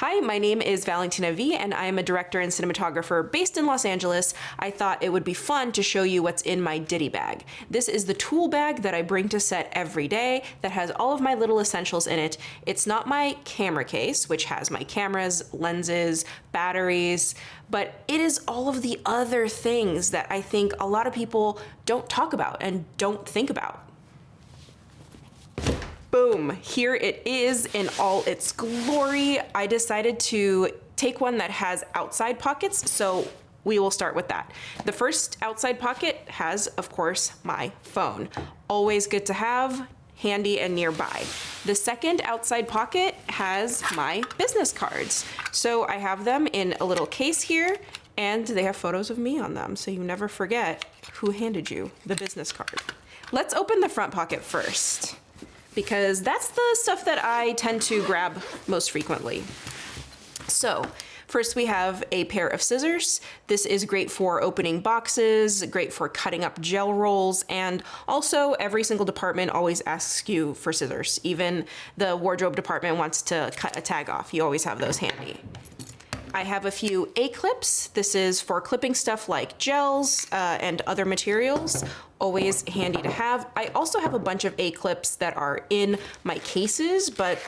Hi, my name is Valentina V, and I am a director and cinematographer based in Los Angeles. I thought it would be fun to show you what's in my Ditty bag. This is the tool bag that I bring to set every day that has all of my little essentials in it. It's not my camera case, which has my cameras, lenses, batteries, but it is all of the other things that I think a lot of people don't talk about and don't think about. Boom, here it is in all its glory. I decided to take one that has outside pockets, so we will start with that. The first outside pocket has, of course, my phone. Always good to have, handy and nearby. The second outside pocket has my business cards. So I have them in a little case here, and they have photos of me on them, so you never forget who handed you the business card. Let's open the front pocket first, because that's the stuff that I tend to grab most frequently. So first we have a pair of scissors. This is great for opening boxes, great for cutting up gel rolls, and also every single department always asks you for scissors. Even the wardrobe department wants to cut a tag off. You always have those handy. I have a few A-clips. This is for clipping stuff like gels and other materials. Always handy to have. I also have a bunch of A-clips that are in my cases, but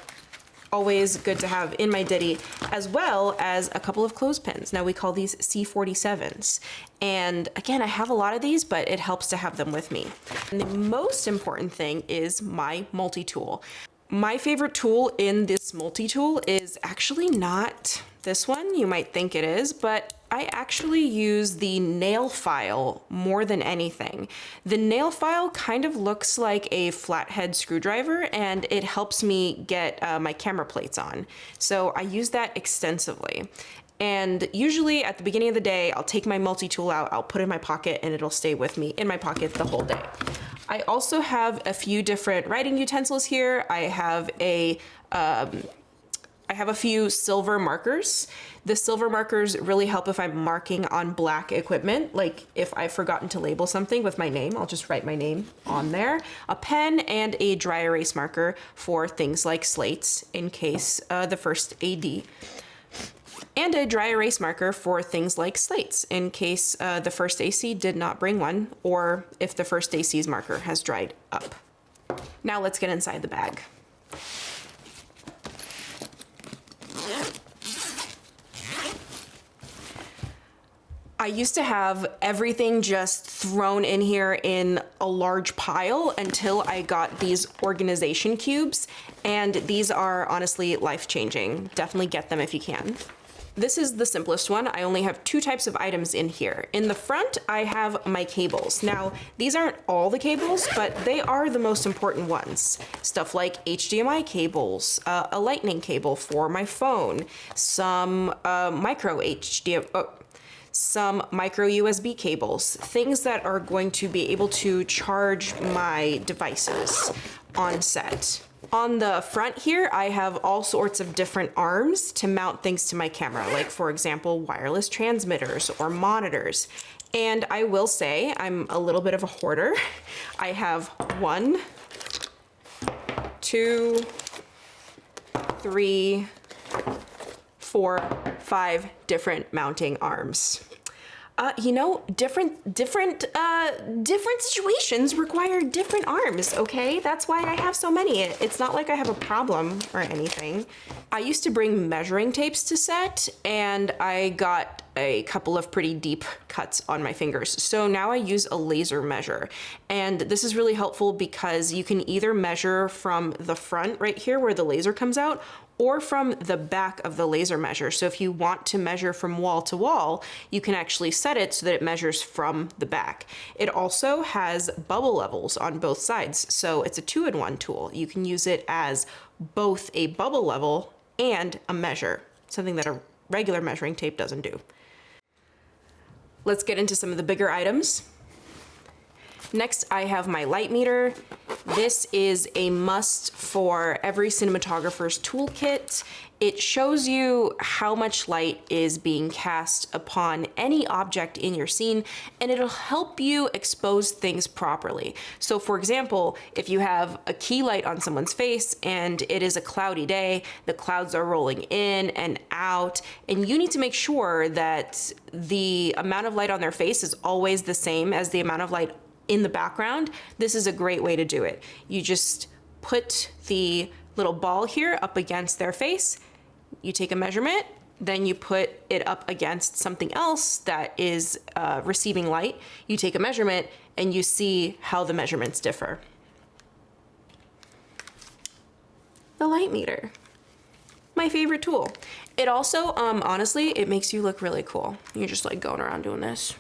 always good to have in my Ditty, as well as a couple of clothespins. Now we call these C47s. And again, I have a lot of these, but it helps to have them with me. And the most important thing is my multi-tool. My favorite tool in this multi-tool is actually not this one. You might think it is, but I actually use the nail file more than anything. The nail file kind of looks like a flathead screwdriver, and it helps me get my camera plates on. So I use that extensively. And usually at the beginning of the day, I'll take my multi-tool out, I'll put it in my pocket, and it'll stay with me in my pocket the whole day. I also have a few different writing utensils here. I have a few silver markers. The silver markers really help if I'm marking on black equipment. Like if I've forgotten to label something with my name, I'll just write my name on there. A pen and a dry erase marker for things like slates in case the first AD. And a dry erase marker for things like slates in case the first AC did not bring one, or if the first AC's marker has dried up. Now let's get inside the bag. I used to have everything just thrown in here in a large pile until I got these organization cubes, and these are honestly life-changing. Definitely get them if you can. This is the simplest one. I only have two types of items in here. In the front, I have my cables. Now, these aren't all the cables, but they are the most important ones. Stuff like HDMI cables, a lightning cable for my phone, some micro USB cables, things that are going to be able to charge my devices on set. On the front here, I have all sorts of different arms to mount things to my camera, like for example, wireless transmitters or monitors. And I will say I'm a little bit of a hoarder. I have 1, 2, 3, 4, 5 different mounting arms. You know, different situations require different arms, okay? That's why I have so many. It's not like I have a problem or anything. I used to bring measuring tapes to set, and I got a couple of pretty deep cuts on my fingers. So now I use a laser measure. And this is really helpful because you can either measure from the front right here where the laser comes out, or from the back of the laser measure. So if you want to measure from wall to wall, you can actually set it so that it measures from the back. It also has bubble levels on both sides. So it's a 2-in-1 tool. You can use it as both a bubble level and a measure, something that a regular measuring tape doesn't do. Let's get into some of the bigger items. Next, I have my light meter. This is a must for every cinematographer's toolkit. It shows you how much light is being cast upon any object in your scene, and it'll help you expose things properly. So for example, if you have a key light on someone's face and it is a cloudy day, the clouds are rolling in and out, and you need to make sure that the amount of light on their face is always the same as the amount of light in the background, this is a great way to do it. You just put the little ball here up against their face, you take a measurement, then you put it up against something else that is receiving light, you take a measurement, and you see how the measurements differ. The light meter, my favorite tool. It also, honestly, it makes you look really cool. You're just like going around doing this.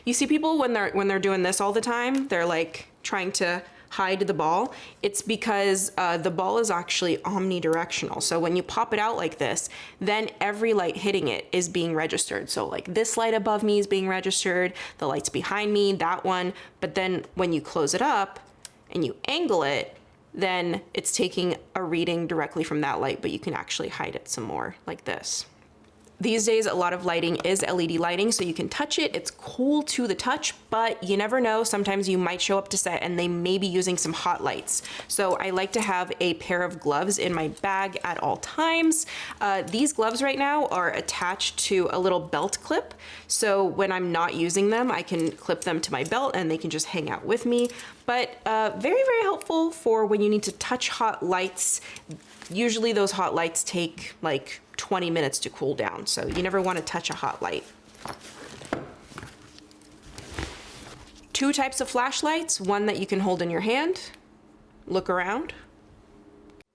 You see people when they're doing this all the time, they're like trying to hide the ball. It's because the ball is actually omnidirectional. So when you pop it out like this, then every light hitting it is being registered. So like this light above me is being registered, the lights behind me, that one. But then when you close it up and you angle it, then it's taking a reading directly from that light, but you can actually hide it some more like this. These days, a lot of lighting is LED lighting, so you can touch it. It's cool to the touch, but you never know. Sometimes you might show up to set and they may be using some hot lights. So I like to have a pair of gloves in my bag at all times. These gloves right now are attached to a little belt clip. So when I'm not using them, I can clip them to my belt and they can just hang out with me. But very, very helpful for when you need to touch hot lights. Usually those hot lights take like 20 minutes to cool down, so you never want to touch a hot light. Two types of flashlights, one that you can hold in your hand, look around.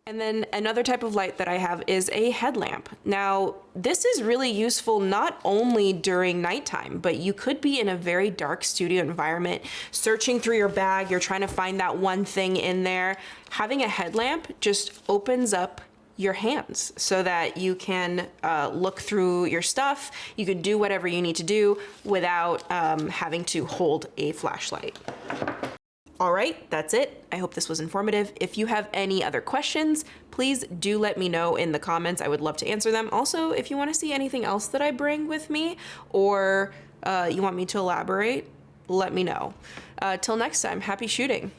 And then another type of light that I have is a headlamp. Now, this is really useful not only during nighttime, but you could be in a very dark studio environment, searching through your bag, you're trying to find that one thing in there. Having a headlamp just opens up your hands so that you can look through your stuff. You can do whatever you need to do without having to hold a flashlight. All right, that's it. I hope this was informative. If you have any other questions, please do let me know in the comments. I would love to answer them. Also, if you want to see anything else that I bring with me, or you want me to elaborate, let me know. Till next time, happy shooting.